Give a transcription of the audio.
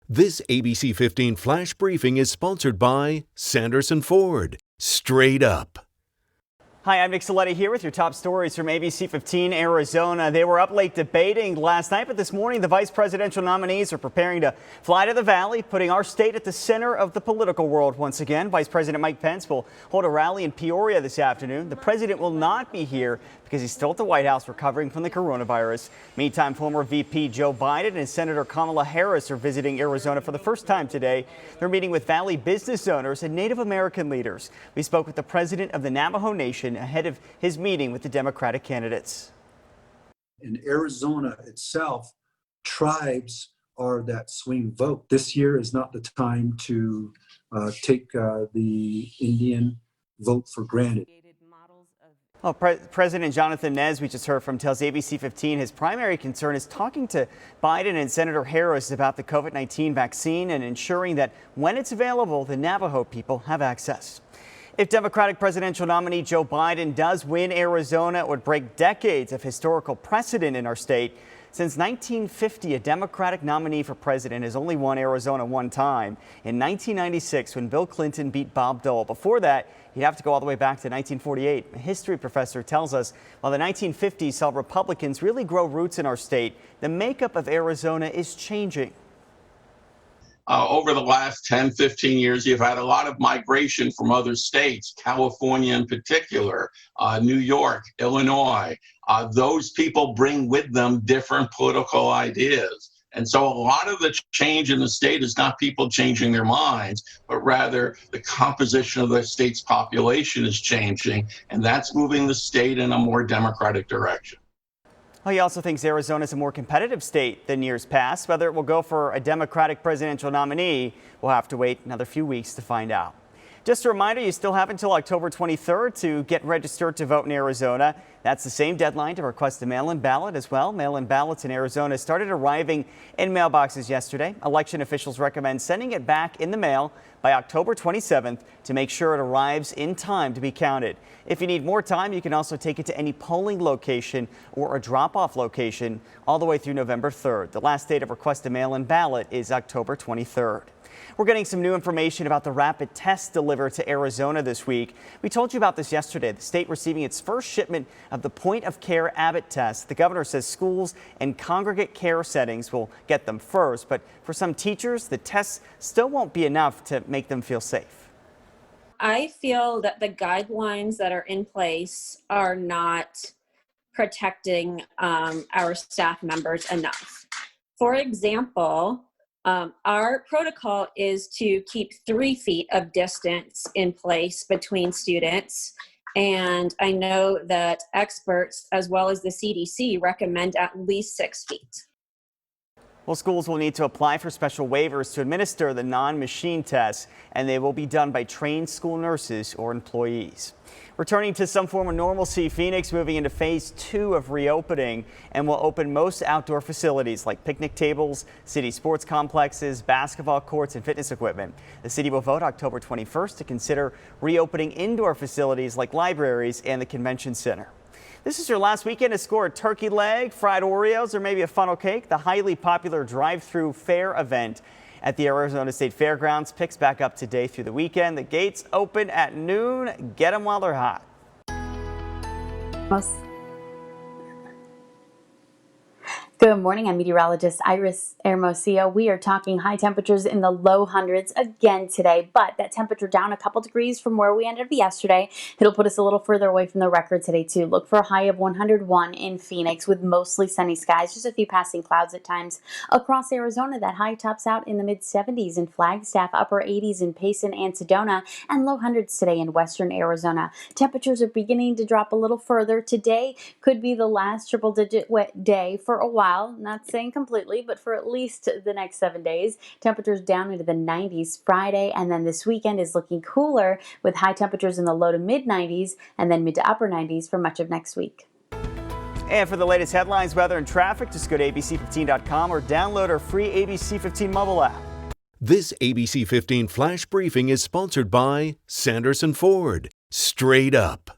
This ABC 15 Flash Briefing is sponsored by Sanderson Ford. Straight up. Hi, I'm Nick Saletti here with your top stories from ABC15 Arizona. They were up late debating last night, but this morning the vice presidential nominees are preparing to fly to the Valley, putting our state at the center of the political world once again. Vice President Mike Pence will hold a rally in Peoria this afternoon. The president will not be here because he's still at the White House recovering from the coronavirus. Meantime, former VP Joe Biden and Senator Kamala Harris are visiting Arizona for the first time today. They're meeting with Valley business owners and Native American leaders. We spoke with the president of the Navajo Nation ahead of his meeting with the Democratic candidates. In Arizona itself, tribes are that swing vote. This year is not the time to take the Indian vote for granted. Well, President Jonathan Nez, we just heard from, tells ABC15 his primary concern is talking to Biden and Senator Harris about the COVID-19 vaccine and ensuring that when it's available, the Navajo people have access. If Democratic presidential nominee Joe Biden does win Arizona, it would break decades of historical precedent in our state. Since 1950, a Democratic nominee for president has only won Arizona one time, in 1996 when Bill Clinton beat Bob Dole. Before that, you'd have to go all the way back to 1948. A history professor tells us while the 1950s saw Republicans really grow roots in our state, the makeup of Arizona is changing. Over the last 10, 15 years, you've had a lot of migration from other states, California in particular, New York, Illinois. Those people bring with them different political ideas. And so a lot of the change in the state is not people changing their minds, but rather the composition of the state's population is changing, and that's moving the state in a more democratic direction. Well, he also thinks Arizona is a more competitive state than years past. Whether it will go for a Democratic presidential nominee, we'll have to wait another few weeks to find out. Just a reminder, you still have until October 23rd to get registered to vote in Arizona. That's the same deadline to request a mail-in ballot as well. Mail-in ballots in Arizona started arriving in mailboxes yesterday. Election officials recommend sending it back in the mail by October 27th to make sure it arrives in time to be counted. If you need more time, you can also take it to any polling location or a drop-off location all the way through November 3rd. The last date of request a mail-in ballot is October 23rd. We're getting some new information about the rapid tests delivered to Arizona this week. We told you about this yesterday, the state receiving its first shipment of the point-of-care Abbott test. The governor says schools and congregate care settings will get them first, but for some teachers, the tests still won't be enough to make them feel safe. I feel that the guidelines that are in place are not protecting our staff members enough. For example, our protocol is to keep 3 feet of distance in place between students. And I know that experts, as well as the CDC, recommend at least 6 feet. Well, schools will need to apply for special waivers to administer the non-machine tests, and they will be done by trained school nurses or employees. Returning to some form of normalcy, Phoenix moving into phase 2 of reopening and will open most outdoor facilities like picnic tables, city sports complexes, basketball courts, and fitness equipment. The city will vote October 21st to consider reopening indoor facilities like libraries and the convention center. This is your last weekend to score a turkey leg, fried Oreos, or maybe a funnel cake. The highly popular drive-through fair event at the Arizona State Fairgrounds picks back up today through the weekend. The gates open at noon. Get them while they're hot. Good morning, I'm meteorologist Iris Hermosillo. We are talking high temperatures in the low hundreds again today, but that temperature down a couple degrees from where we ended up yesterday. It'll put us a little further away from the record today too. Look for a high of 101 in Phoenix with mostly sunny skies, just a few passing clouds at times. Across Arizona, that high tops out in the mid 70s in Flagstaff, upper 80s in Payson and Sedona, and low hundreds today in western Arizona. Temperatures are beginning to drop a little further. Today could be the last triple digit wet day for a while. Not saying completely, but for at least the next 7 days. Temperatures down into the 90s Friday, and then this weekend is looking cooler with high temperatures in the low to mid 90s and then mid to upper 90s for much of next week. And for the latest headlines, weather, and traffic, just go to ABC15.com or download our free ABC15 mobile app. This ABC 15 Flash Briefing is sponsored by Sanderson Ford. Straight up.